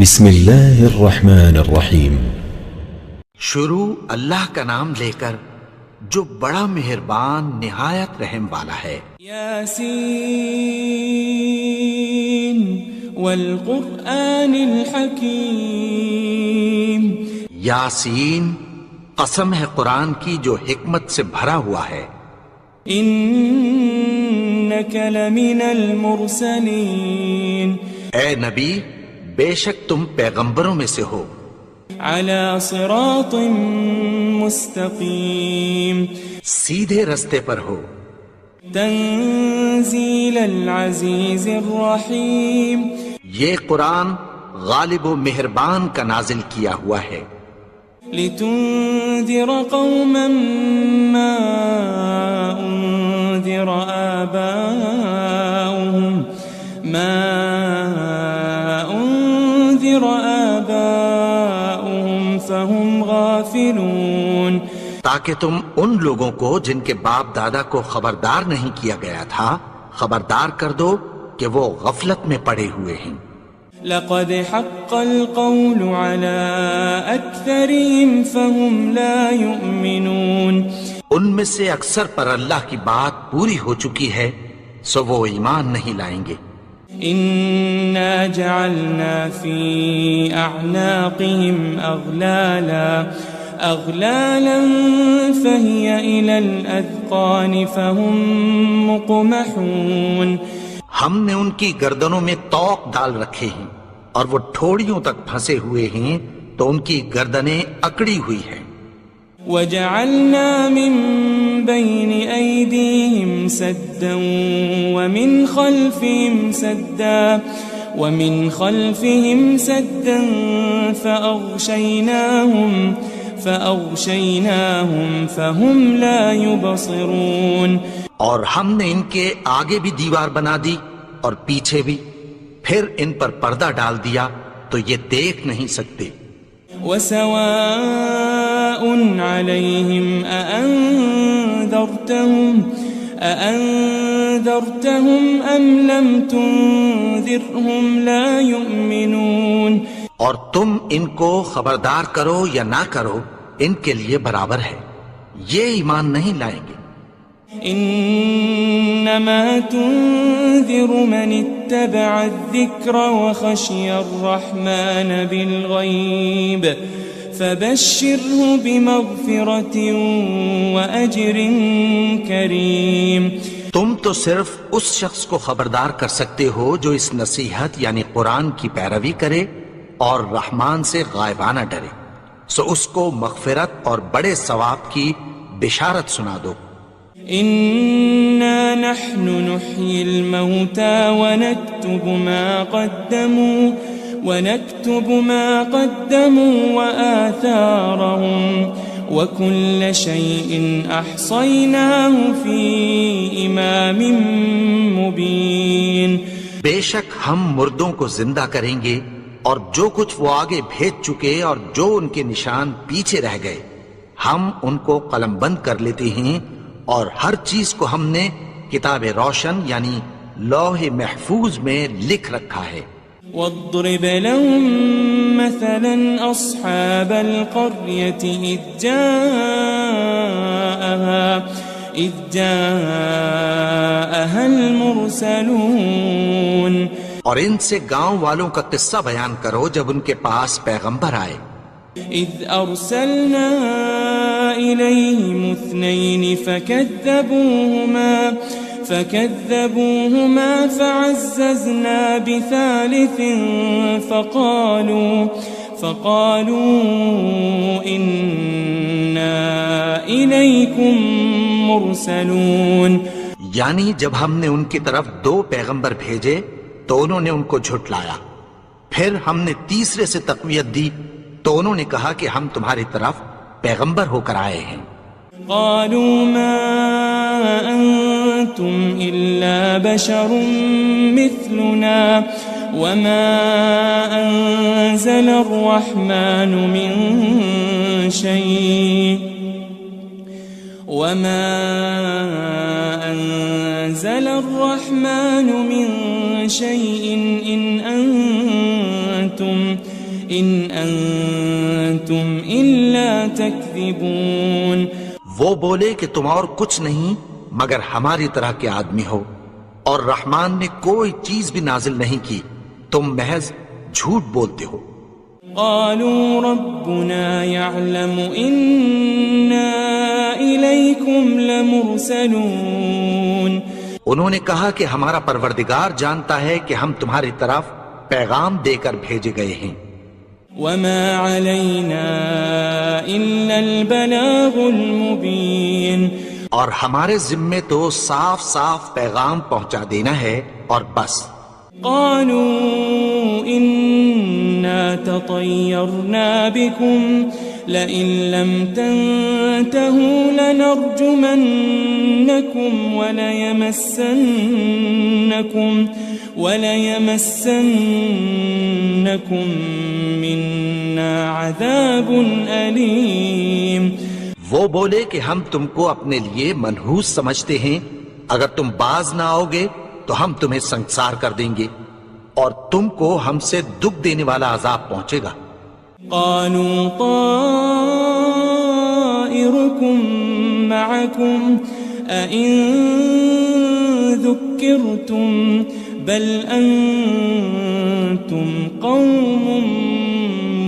بسم اللہ الرحمن الرحیم۔ شروع اللہ کا نام لے کر جو بڑا مہربان نہایت رحم والا ہے۔ یاسین والقرآن الحکیم۔ یاسین، قسم ہے قرآن کی جو حکمت سے بھرا ہوا ہے۔ انک لمن المرسلین۔ اے نبی، بے شک تم پیغمبروں میں سے ہو۔ علی صراط مستقیم۔ سیدھے رستے پر ہو۔ تنزیل العزیز الرحیم۔ یہ قرآن غالب و مہربان کا نازل کیا ہوا ہے۔ لتنذر قوما ما انذر آباؤهم فهم غافلون۔ تاکہ تم ان لوگوں کو جن کے باپ دادا کو خبردار نہیں کیا گیا تھا خبردار کر دو کہ وہ غفلت میں پڑے ہوئے ہیں۔ لقد حق القول على اکثرهم فهم لا يؤمنون۔ ان میں سے اکثر پر اللہ کی بات پوری ہو چکی ہے سو وہ ایمان نہیں لائیں گے۔ انا جعلنا في اعناقهم اغلالا فهي الى الاذقان فهم مقمحون۔ ہم نے ان کی گردنوں میں طوق ڈال رکھے ہیں اور وہ ٹھوڑیوں تک پھنسے ہوئے ہیں تو ان کی گردنیں اکڑی ہوئی ہیں۔ وجعلنا من بين أيديهم سدا ومن خلفهم سدا فأغشيناهم فهم لا يبصرون۔ اور ہم نے ان کے آگے بھی دیوار بنا دی اور پیچھے بھی، پھر ان پر پردہ ڈال دیا تو یہ دیکھ نہیں سکتے۔ وسواء عليهم أأنذرتهم أم لم تنذرهم لا يؤمنون۔ اور تم ان کو خبردار کرو یا نہ کرو ان کے لیے برابر ہے، یہ ایمان نہیں لائیں گے۔ انما تنذر من اتبع الذکر وخشی الرحمن بالغیب فبشره بمغفرة واجر کریم۔ تم تو صرف اس شخص کو خبردار کر سکتے ہو جو اس نصیحت یعنی قرآن کی پیروی کرے اور رحمان سے غائبانہ ڈرے، سو اس کو مغفرت اور بڑے ثواب کی بشارت سنا دو۔ إنا نحن نحيي الموتى ونكتب ما قدموا وآثارهم وكل شيء أحصيناه في إمام مبين۔ بے شک ہم مردوں کو زندہ کریں گے اور جو کچھ وہ آگے بھیج چکے اور جو ان کے نشان پیچھے رہ گئے ہم ان کو قلم بند کر لیتے ہیں، اور ہر چیز کو ہم نے کتاب روشن یعنی لوح محفوظ میں لکھ رکھا ہے۔ واضرب لهم مثلا أصحاب القرية إذ جاءها المرسلون۔ اور ان سے گاؤں والوں کا قصہ بیان کرو جب ان کے پاس پیغمبر آئے۔ إذ أرسلنا إليهم اثنين فكذبوهما فعززنا بثالث فقالوا إنا إليكم مرسلون۔ یعنی جب ہم نے ان کی طرف 2 پیغمبر بھیجے تو انہوں نے ان کو جھٹلایا، پھر ہم نے تیسرے سے تقویت دی تو انہوں نے کہا کہ ہم تمہاری طرف پیغمبر ہو کر آئے ہیں۔ قالوا ما أنتم إلا بشر مثلنا وما أنزل الرحمن من شيء إن أنتم أنتم إلا تكذبون. وہ بولے کہ تم اور کچھ نہیں مگر ہماری طرح کے آدمی ہو، اور رحمان نے کوئی چیز بھی نازل نہیں کی، تم محض جھوٹ بولتے ہو. قالوا ربنا يعلم إنا إليكم لمرسلون. انہوں نے کہا کہ ہمارا پروردگار جانتا ہے کہ ہم تمہاری طرف پیغام دے کر بھیجے گئے ہیں. وما علينا إلا البلاغ المبين. اور ہمارے ذمے تو صاف صاف پیغام پہنچا دینا ہے اور بس. قالوا إنا تطيرنا بكم لئن لم تنتهوا لنرجمنكم وليمسنكم منا عذاب أليم. وہ بولے کہ ہم تم کو اپنے لیے منحوس سمجھتے ہیں، اگر تم باز نہ آؤ گے تو ہم تمہیں سنسار کر دیں گے اور تم کو ہم سے دکھ دینے والا عذاب پہنچے گا. قالوا طائركم معكم أئن ذكرتم بل أنتم قوم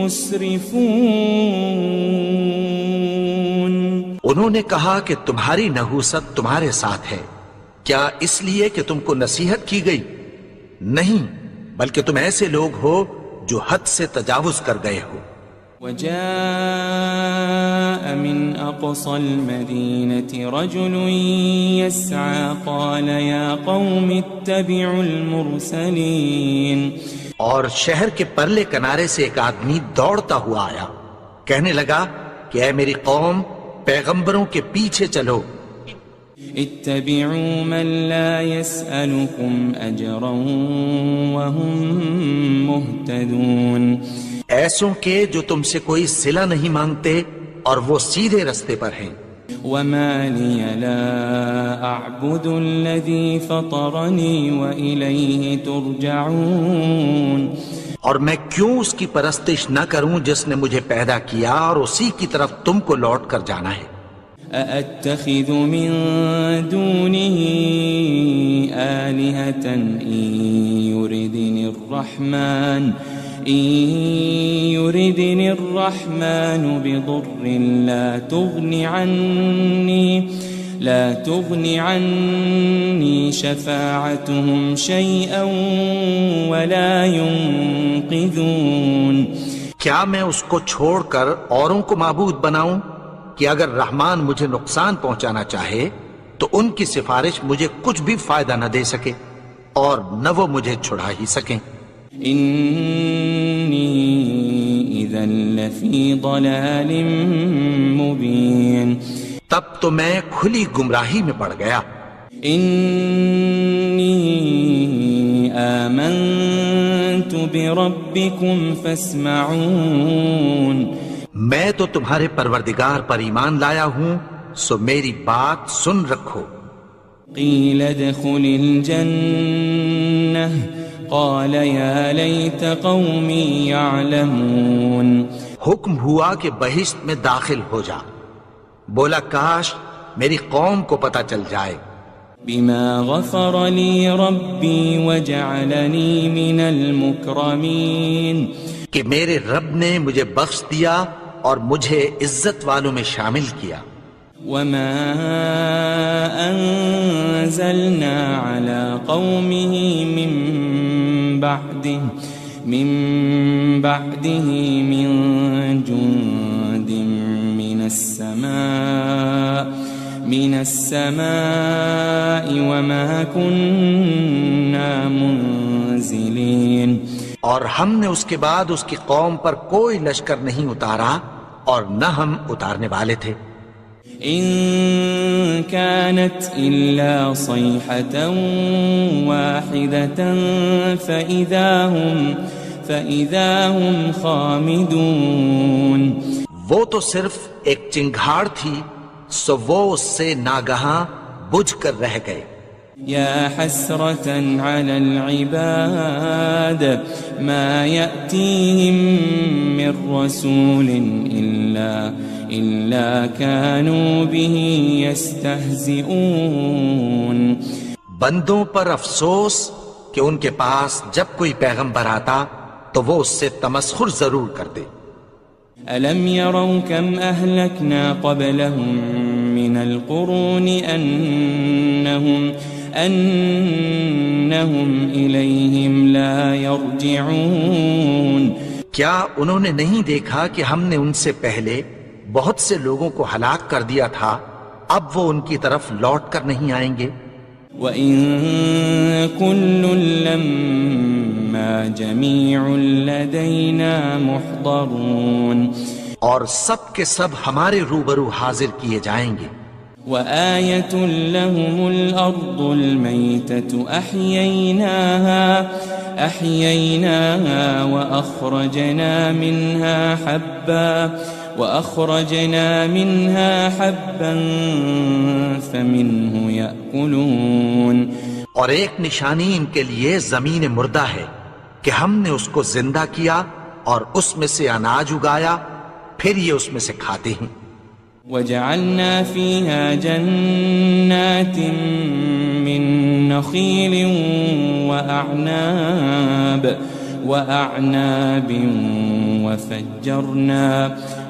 مسرفون. انہوں نے کہا کہ تمہاری نحوست تمہارے ساتھ ہے، کیا اس لیے کہ تم کو نصیحت کی گئی؟ نہیں، بلکہ تم ایسے لوگ ہو جو حد سے تجاوز کر گئے ہو. وجاء من أقصى المدينة رجل يسعى قال يا قوم اتبعوا المرسلين. اور شہر کے پرلے کنارے سے ایک آدمی دوڑتا ہوا آیا، کہنے لگا کہ اے میری قوم، پیغمبروں کے پیچھے چلو. اتبعوا من لا يسألكم أجرا وهم مهتدون. ایسوں کے جو تم سے کوئی صلہ نہیں مانگتے اور وہ سیدھے رستے پر ہیں. وما لي لا أعبد الذي فطرني وإليه ترجعون. اور میں کیوں اس کی پرستش نہ کروں جس نے مجھے پیدا کیا اور اسی کی طرف تم کو لوٹ کر جانا ہے. أأتخذ من دونه آلهة إن يردني الرحمن بضر لا تغن عني شفاعتهم شيئا ولا ينقذون. کیا میں اس کو چھوڑ کر اوروں کو معبود بناؤں کہ اگر رحمان مجھے نقصان پہنچانا چاہے تو ان کی سفارش مجھے کچھ بھی فائدہ نہ دے سکے اور نہ وہ مجھے چھڑا ہی سکیں. إني إذا لفي ضلال مبين. تب تو میں کھلی گمراہی میں پڑ گیا. إني آمنت بربكم فاسمعون. میں تو تمہارے پروردگار پر ایمان لایا ہوں، سو میری بات سن رکھو. قيل ادخل الجنة قال يا ليت قومي يعلمون. حکم ہوا کہ بہشت میں داخل ہو جا. بولا کاش میری قوم کو پتہ چل جائے. بما غفر لي ربي وجعلني من المكرمين. کہ میرے رب نے مجھے بخش دیا اور مجھے عزت والوں میں شامل کیا. وما أنزلنا على قومه من بعده من جند من السماء وما كنا منزلين. اور ہم نے اس کے بعد اس کی قوم پر کوئی لشکر نہیں اتارا اور نہ ہم اتارنے والے تھے. إن كانت إلا صيحة واحدة فإذا هم خامدون. وہ تو صرف ایک چنگھاڑ تھی، سو وہ اس سے ناگہاں بجھ کر رہ گئے. يا حسرة على العباد ما يأتيهم من رسول إلا كانوا به يستهزئون. بندوں پر افسوس کہ ان کے پاس جب کوئی پیغمبر آتا تو وہ اس سے تمسخر ضرور کرتے. ألم يروا كم أهلكنا قبلهم من القرون أنهم إليهم لا يرجعون. کیا انہوں نے نہیں دیکھا کہ ہم نے ان سے پہلے بہت سے لوگوں کو ہلاک کر دیا تھا، اب وہ ان کی طرف لوٹ کر نہیں آئیں گے. وَإِن كُلٌّ لَمَّا جَمِيعٌ لَدَيْنَا مُحْضَرُونَ. اور سب کے سب ہمارے روبرو حاضر کیے جائیں گے. وآية لهم الأرض الميتة أحييناها وأخرجنا منها حبا فمنه يأكلون. اور ایک نشانی ان کے لیے زمین مردہ ہے کہ ہم نے اس کو زندہ کیا اور اس میں سے اناج اگایا، پھر یہ اس میں سے کھاتے ہیں. وجعلنا فيها جنات من نخيل وأعناب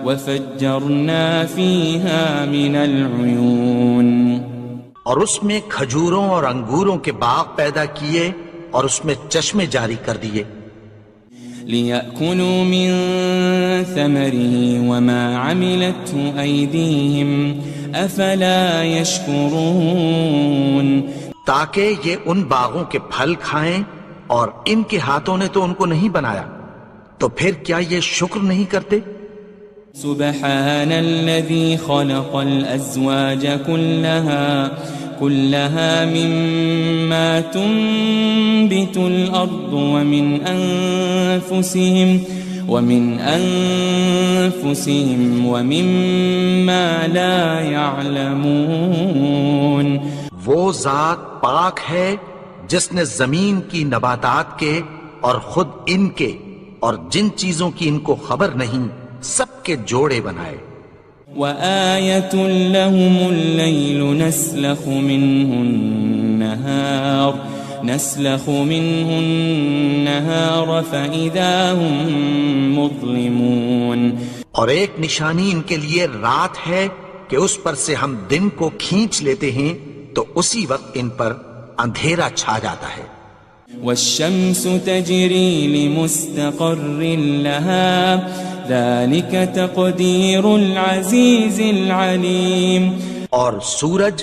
وفجرنا فيها من العيون. اور اس میں کھجوروں اور انگوروں کے باغ پیدا کیے اور اس میں چشمے جاری کر دیے. لِيَأْكُلُوا مِن ثَمَرِهِ وَمَا عَمِلَتْهُ أَيْدِيهِمْ أَفَلَا يَشْكُرُونَ. تاکہ یہ ان باغوں کے پھل کھائیں اور ان کے ہاتھوں نے تو ان کو نہیں بنایا، تو پھر کیا یہ شکر نہیں کرتے؟ سبحان الذي خلق الأزواج كلها مما تنبت الأرض ومن أنفسهم ومما لا يعلمون. وہ ذات پاک ہے جس نے زمین کی نباتات کے اور خود ان کے اور جن چیزوں کی ان کو خبر نہیں سب کے جوڑے بنائے. وآية لهم الليل نسلخ منه النهار فإذا هم مظلمون. اور ایک نشانی ان کے لیے رات ہے کہ اس پر سے ہم دن کو کھینچ لیتے ہیں تو اسی وقت ان پر اندھیرا چھا جاتا ہے. والشمس تجري لمستقر لها ذلك تقدير العزيز العليم. اور سورج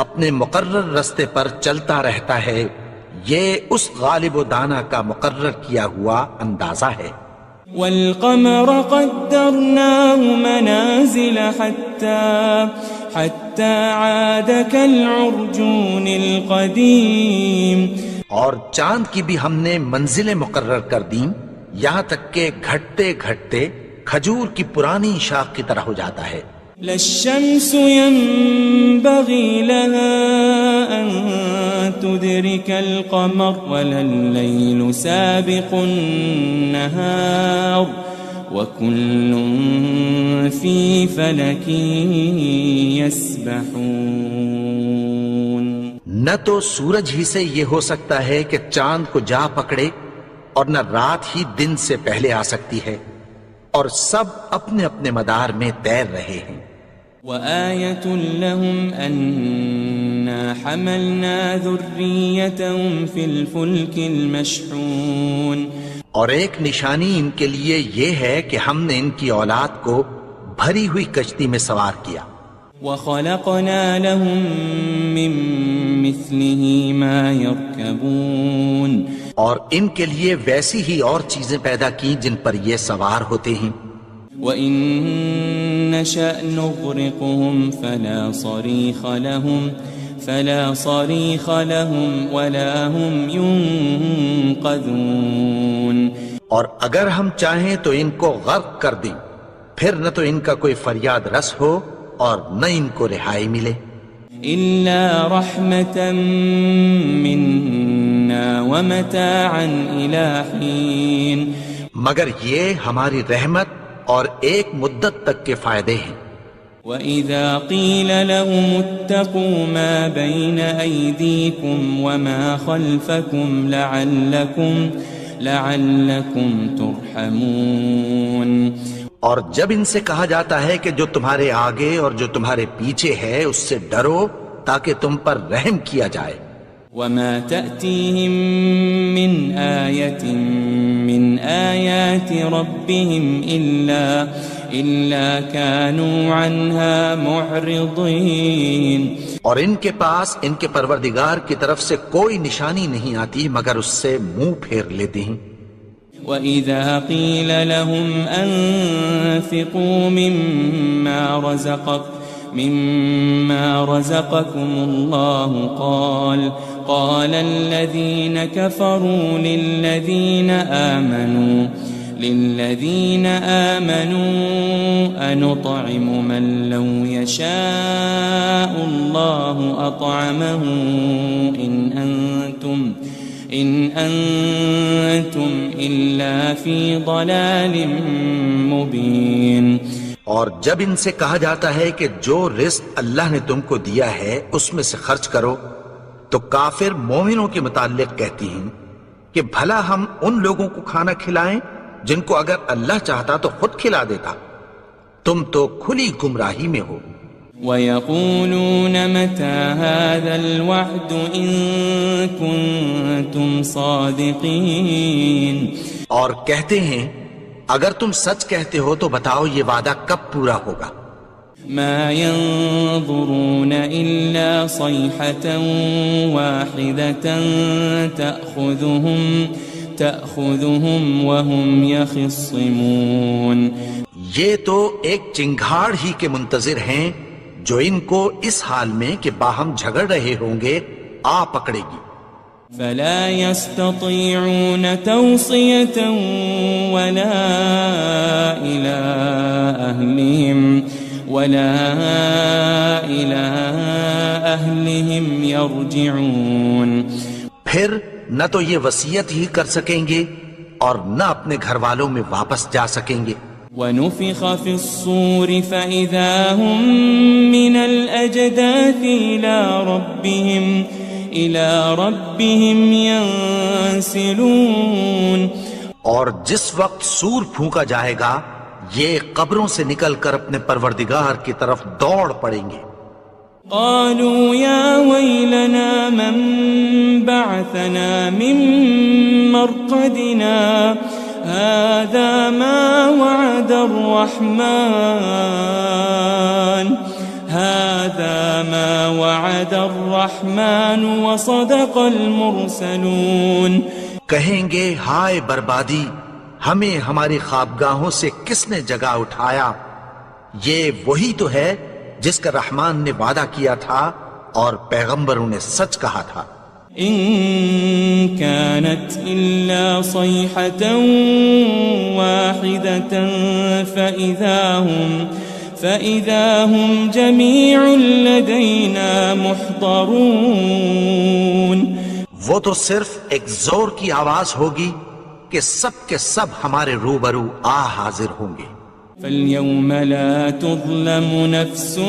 اپنے مقرر رستے پر چلتا رہتا ہے، یہ اس غالب و دانا کا مقرر کیا ہوا اندازہ ہے. والقمر قدرناه منازل حتى عاد كالعرجون القديم. اور چاند کی بھی ہم نے منزلیں مقرر کر دیں یہاں تک کہ گھٹتے گھٹتے کھجور کی پرانی شاخ کی طرح ہو جاتا ہے. للشمس ينبغي لها أن تدرك القمر ولا الليل سابق النهار وكل في فلك يسبحون. نہ تو سورج ہی سے یہ ہو سکتا ہے کہ چاند کو جا پکڑے اور نہ رات ہی دن سے پہلے آ سکتی ہے، اور سب اپنے اپنے مدار میں تیر رہے ہیں. وآية لهم أنا حملنا ذريتهم في الفلك المشحون. اور ایک نشانی ان کے لیے یہ ہے کہ ہم نے ان کی اولاد کو بھری ہوئی کشتی میں سوار کیا. وخلقنا لهم من مثله ما يركبون. اور ان کے لیے ویسی ہی اور چیزیں پیدا کی جن پر یہ سوار ہوتے ہیں. وَإِن نَّشَأْ نُغْرِقْهُمْ فَلَا صَرِيخَ لَهُمْ وَلَا هُمْ يُنقَذُونَ. اور اگر ہم چاہیں تو ان کو غرق کر دیں، پھر نہ تو ان کا کوئی فریاد رس ہو اور نہ ان کو رہائی ملے. إلا رحمة منا ومتاعا إلى حين مگر یہ ہماری رحمت اور ایک مدت تک کے فائدے ہیں۔ وَإِذَا قِيلَ لَهُمُ اتَّقُوا مَا بَيْنَ أَيْدِيكُمْ وَمَا خَلْفَكُمْ لَعَلَّكُمْ تُرْحَمُونَ، اور جب ان سے کہا جاتا ہے کہ جو تمہارے آگے اور جو تمہارے پیچھے ہے اس سے ڈرو تاکہ تم پر رحم کیا جائے۔ وَمَا تَأْتِيهِم مِّنْ آيَةٍ مِّنْ آيَاتِ رَبِّهِمْ إِلَّا كَانُوا عَنْهَا مُعْرِضِينَ، اور ان کے پاس ان کے پروردگار کی طرف سے کوئی نشانی نہیں آتی مگر اس سے منہ پھیر لیتے ہیں۔ وَإِذَا قِيلَ لَهُمْ أَنفِقُوا مِمَّا رَزَقَكُمُ اللَّهُ قَالَ الَّذِينَ كَفَرُوا لِلَّذِينَ آمَنُوا أَنُطْعِمُ مَن لَّوْ يَشَاءُ اللَّهُ أَطْعَمَهُ إِنْ أَنْتُمْ إِلَّا فِي ضَلَالٍ مُبِينٍ۔ اور جب ان سے کہا جاتا ہے کہ جو رزق اللہ نے تم کو دیا ہے اس میں سے خرچ کرو، تو کافر مومنوں کے متعلق کہتی ہیں کہ بھلا ہم ان لوگوں کو کھانا کھلائیں جن کو اگر اللہ چاہتا تو خود کھلا دیتا، تم تو کھلی گمراہی میں ہو۔ وَيَقُولُونَ مَتَى هَذَا الْوَعْدُ إِن كُنتُمْ صَادِقِينَ، اور کہتے ہیں اگر تم سچ کہتے ہو تو بتاؤ یہ وعدہ کب پورا ہوگا۔ مَا يَنظُرُونَ إِلَّا صَيْحَةً وَاحِدَةً تَأْخُذُهُمْ وَهُمْ يَخِصِّمُونَ، یہ تو ایک چنگھاڑ ہی کے منتظر ہیں جو ان کو اس حال میں کہ باہم جھگڑ رہے ہوں گے آ پکڑے گی۔ فَلَا يَسْتَطِيعُونَ تَوْصِيَةً وَلَا إِلَىٰ أَهْلِهِمْ يَرْجِعُونَ، پھر نہ تو یہ وصیت ہی کر سکیں گے اور نہ اپنے گھر والوں میں واپس جا سکیں گے۔ وَنُفِخَ فِي الصُّورِ فَإِذَا هُم مِّنَ الْأَجْدَاثِ إِلَىٰ رَبِّهِمْ يَنسِلُونَ، اور جس وقت سور پھونکا جائے گا یہ قبروں سے نکل کر اپنے پروردگار کی طرف دوڑ پڑیں گے۔ قالوا يا ويلنا من بعثنا من مرقدنا هذا ما وعد الرحمن وصدق المرسلون، کہیں گے ہائے بربادی، ہمیں ہماری خوابگاہوں سے کس نے جگا اٹھایا، یہ وہی تو ہے جس کا رحمان نے وعدہ کیا تھا اور پیغمبروں نے سچ کہا تھا۔ إن كانت إلا صيحة واحدة فإذا هم جميع لدينا محضرون، وہ تو صرف ایک زور کی آواز ہوگی کہ سب کے سب ہمارے روبرو آ حاضر ہوں گے۔ فَالْيَوْمَ لَا تُظْلَمُ نَفْسٌ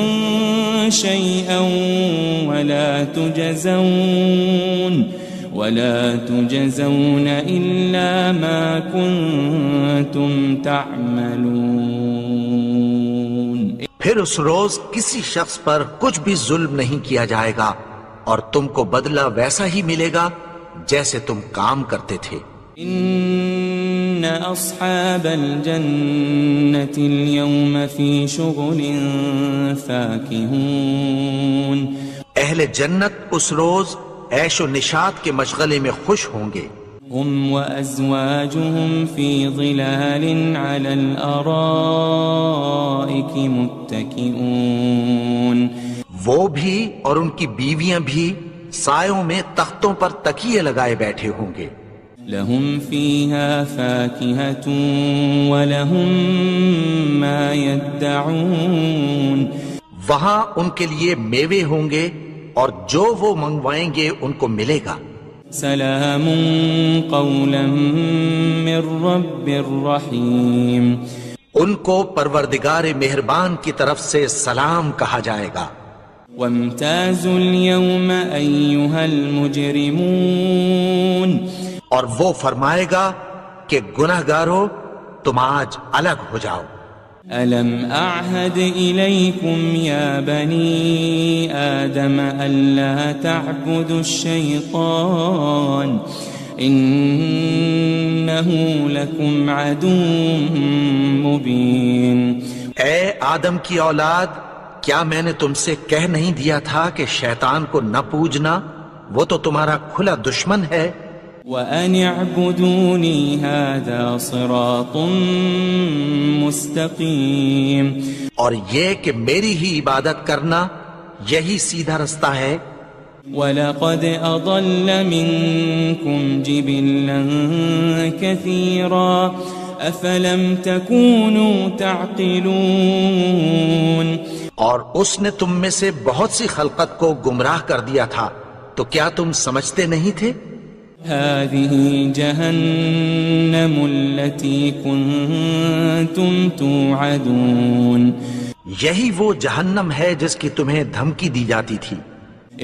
شَيْئًا وَلَا تُجْزَوْنَ إِلَّا مَا كُنتُمْ تَعْمَلُونَ، پھر اس روز کسی شخص پر کچھ بھی ظلم نہیں کیا جائے گا اور تم کو بدلہ ویسا ہی ملے گا جیسے تم کام کرتے تھے۔ إن أصحاب الجنة اليوم في شغل فاكهون، اہل جنت اس روز عیش و نشاط کے مشغلے میں خوش ہوں گے۔ هم وأزواجهم في ظلال على الأرائك متكئون، وہ بھی اور ان کی بیویاں بھی سایوں میں تختوں پر تکیے لگائے بیٹھے ہوں گے۔ لهم فيها فاكهة ولهم ما يدعون، وہاں ان کے لیے میوے ہوں گے اور جو وہ منگوائیں گے ان کو ملے گا۔ سلام قولا من رب الرحیم، ان کو پروردگار مہربان کی طرف سے سلام کہا جائے گا۔ وامتازوا اليوم ایھا المجرمون، اور وہ فرمائے گا کہ گناہگارو تم آج الگ ہو جاؤ۔ ألم أعهد إليكم يا بني آدم ألا تعبدوا الشيطان إنه لكم عدو مبين۔ اے آدم کی اولاد، کیا میں نے تم سے کہہ نہیں دیا تھا کہ شیطان کو نہ پوجنا، وہ تو تمہارا کھلا دشمن ہے۔ وَأَنِ اعْبُدُونِي هَذَا صِرَاطٌ مُسْتَقِيمٌ، اور یہ کہ میری ہی عبادت کرنا یہی سیدھا رستہ ہے۔ وَلَقَدْ أَضَلَّ مِنْكُمْ جِبِلًّا كَثِيرًا أَفَلَمْ تَكُونُوا تَعْقِلُونَ، اور اس نے تم میں سے بہت سی خلقت کو گمراہ کر دیا تھا، تو کیا تم سمجھتے نہیں تھے؟ هذه جهنم التي كنتم توعدون، یہی وہ جہنم ہے جس کی تمہیں دھمکی دی جاتی تھی۔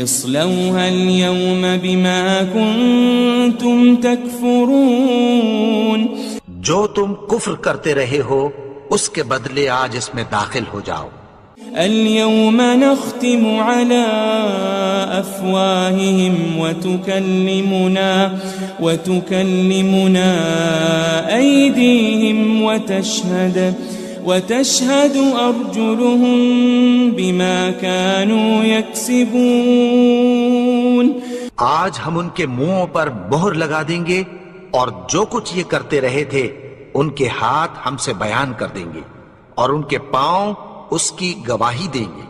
اصلوها اليوم بما كنتم تكفرون، جو تم کفر کرتے رہے ہو اس کے بدلے آج اس میں داخل ہو جاؤ۔ اليوم نختم على أفواههم وتكلمنا أيديهم وتشهد أرجلهم بما كانوا يكسبون، آج ہم ان کے منہوں پر مہر لگا دیں گے اور جو کچھ یہ کرتے رہے تھے ان کے ہاتھ ہم سے بیان کر دیں گے اور ان کے پاؤں اس کی گواہی دیں گے۔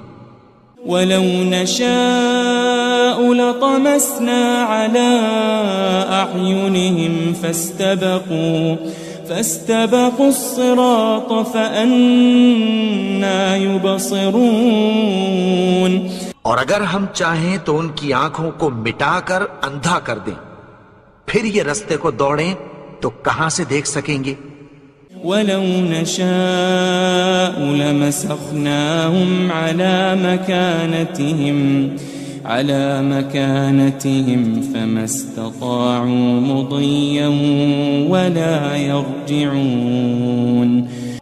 وَلَوْ نَشَاءُ لَطَمَسْنَا عَلَىٰ أَعْيُنِهِمْ فَاسْتَبَقُوا الصِّرَاطَ فَأَنَّىٰ يُبْصِرُونَ، اور اگر ہم چاہیں تو ان کی آنکھوں کو مٹا کر اندھا کر دیں، پھر یہ رستے کو دوڑیں تو کہاں سے دیکھ سکیں گے؟ وَلَوْ نَشَاءُ لَمَسَخْنَاهُمْ عَلَى مَكَانَتِهِمْ فَمَا اسْتَطَاعُوا مُضِيًّا وَلَا يَرْجِعُونَ،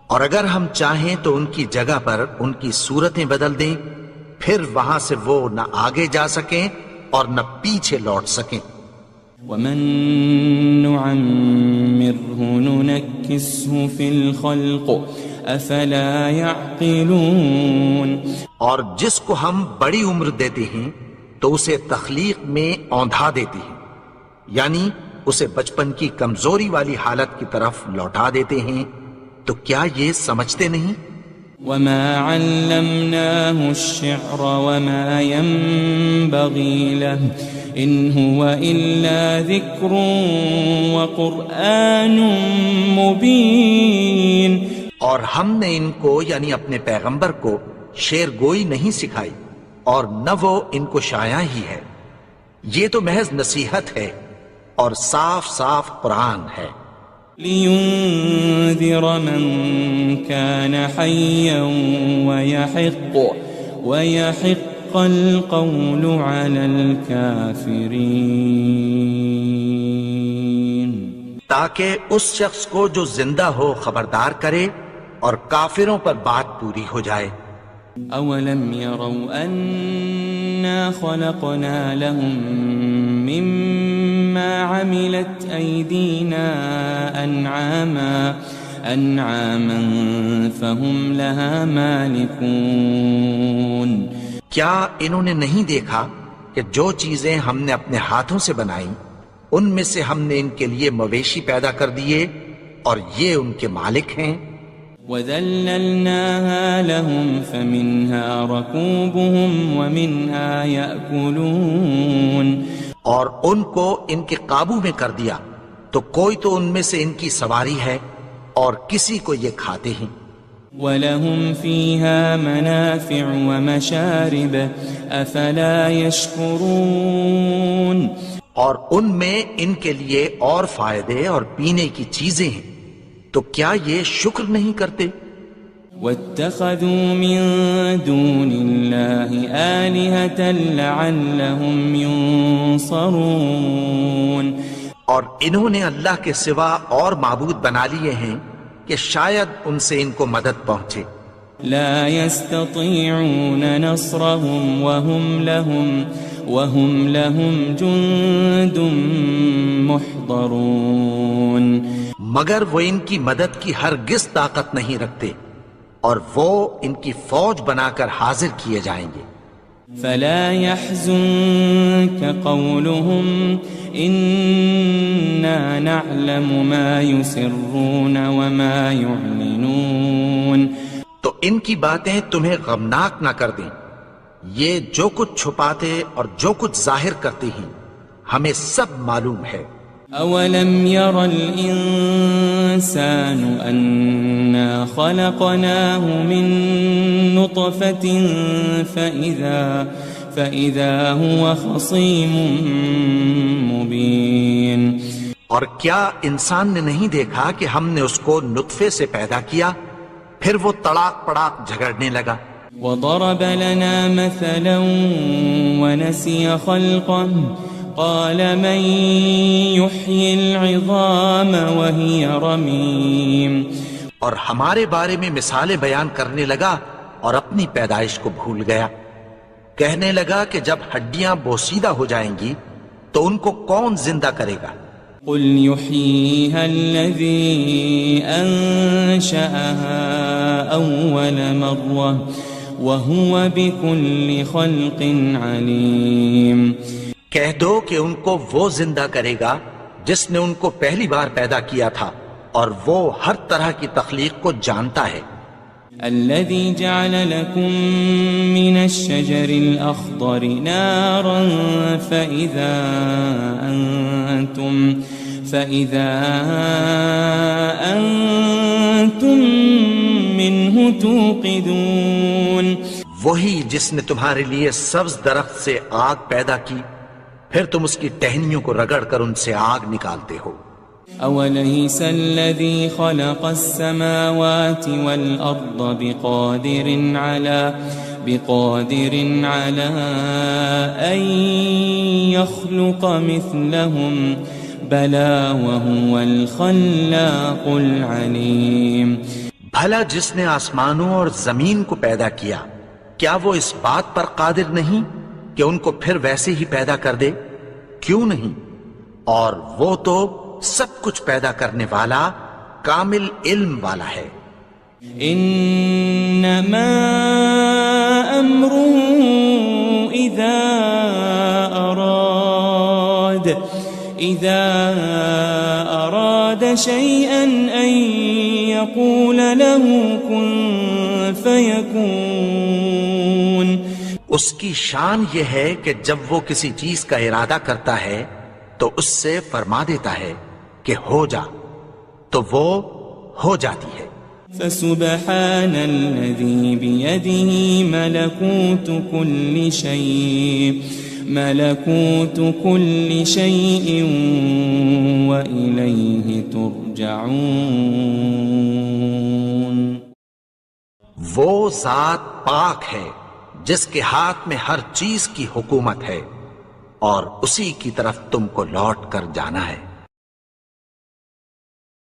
اور اگر ہم چاہیں تو ان کی جگہ پر ان کی صورتیں بدل دیں، پھر وہاں سے وہ نہ آگے جا سکیں اور نہ پیچھے لوٹ سکیں۔ وَمَن نُعَمِّرْهُ نُنَكِّسْهُ فِي الْخَلْقِ أَفَلَا يَعْقِلُونَ، اور جس کو ہم بڑی عمر دیتے ہیں تو اسے تخلیق میں اوندھا دیتے ہیں، یعنی اسے بچپن کی کمزوری والی حالت کی طرف لوٹا دیتے ہیں، تو کیا یہ سمجھتے نہیں؟ وَمَا عَلَّمْنَاهُ الشِّعْرَ وَمَا يَنبَغِي لَهُ إِنْ هُوَ إِلَّا ذِكْرٌ وَقُرْآنٌ مُبِينٌ، اور ہم نے ان کو یعنی اپنے پیغمبر کو شعر گوئی نہیں سکھائی اور نہ وہ ان کو شایع ہی ہے، یہ تو محض نصیحت ہے اور صاف صاف قرآن ہے۔ لِيُنذِرَ مَن كَانَ حَيًّا وَيَحِقَّ الْقَوْلُ عَلَى الْكَافِرِينَ، تاکہ اس شخص کو جو زندہ ہو خبردار کرے اور کافروں پر بات پوری ہو جائے۔ أَوَلَمْ يَرَوْا أَنَّا خَلَقْنَا لَهُم مِّمَّا عَمِلَتْ أَيْدِينَا أَنْعَامًا فَهُمْ لَهَا مَالِكُونَ، کیا انہوں نے نہیں دیکھا کہ جو چیزیں ہم نے اپنے ہاتھوں سے بنائیں ان میں سے ہم نے ان کے لیے مویشی پیدا کر دیے اور یہ ان کے مالک ہیں۔ وَذَلَّلْنَاهَا لَهُمْ فَمِنْهَا رَكُوبُهُمْ وَمِنْهَا يَأْكُلُونَ، اور ان کو ان کے قابو میں کر دیا تو کوئی تو ان میں سے ان کی سواری ہے اور کسی کو یہ کھاتے ہیں۔ وَلَهُمْ فِيهَا مَنَافِعُ وَمَشَارِبُ أَفَلَا يَشْكُرُونَ اور ان میں ان کے لیے اور فائدے اور پینے کی چیزیں ہیں، تو کیا یہ شکر نہیں کرتے؟ وَاتَّخَذُوا مِن دُونِ اللَّهِ آلِهَةً لَعَلَّهُمْ يُنصَرُونَ اور انہوں نے اللہ کے سوا اور معبود بنا لیے ہیں کہ شاید ان سے ان کو مدد پہنچے۔ لا يستطيعون نصرهم وهم لهم جند محضرون مگر وہ ان کی مدد کی ہرگز طاقت نہیں رکھتے، اور وہ ان کی فوج بنا کر حاضر کیے جائیں گے۔ فلا يحزنك قولهم إنا نعلم ما يسرون وما يعلنون تو ان کی باتیں تمہیں غمناک نہ کر دیں، یہ جو کچھ چھپاتے اور جو کچھ ظاہر کرتے ہیں ہمیں سب معلوم ہے۔ أولم ير الإنسان أنا خلقناه من نطفة فإذا هو خصيم مبين اور کیا انسان نے نہیں دیکھا کہ ہم نے اس کو نطفے سے پیدا کیا، پھر وہ تڑاک پڑاک جھگڑنے لگا۔ وضرب لنا مثلا ونسي خلقه قال من يحيي العظام وهي رميم اور ہمارے بارے میں مثالیں بیان کرنے لگا اور اپنی پیدائش کو بھول گیا، کہنے لگا کہ جب ہڈیاں بوسیدہ ہو جائیں گی تو ان کو کون زندہ کرے گا؟ قل يحييها الذي أنشأها أول مرة وهو بكل خلق عليم کہہ دو کہ ان کو وہ زندہ کرے گا جس نے ان کو پہلی بار پیدا کیا تھا، اور وہ ہر طرح کی تخلیق کو جانتا ہے۔ الذي جعل لكم من الشجر الأخضر نارا فإذا أنتم منه توقدون وہی جس نے تمہارے لیے سبز درخت سے آگ پیدا کی، پھر تم اس کی ٹہنیوں کو رگڑ کر ان سے آگ نکالتے ہو۔ أوليس الذي خلق السماوات والأرض بقادر على أن يخلق مثلهم بلى وهو الخلاق العليم بھلا جس نے آسمانوں اور زمین کو پیدا کیا، کیا وہ اس بات پر قادر نہیں کہ ان کو پھر ویسے ہی پیدا کر دے؟ کیوں نہیں؟ اور وہ تو سب کچھ پیدا کرنے والا، کامل علم والا ہے۔ انما امره اذا اراد شيئا ان يقول له كن فيكون اس کی شان یہ ہے کہ جب وہ کسی چیز کا ارادہ کرتا ہے تو اس سے فرما دیتا ہے کہ ہو جا، تو وہ ہو جاتی ہے۔ فسبحان الذي بيده ملكوت كل شيء وإليه ترجعون وہ ذات پاک ہے جس کے ہاتھ میں ہر چیز کی حکومت ہے، اور اسی کی طرف تم کو لوٹ کر جانا ہے۔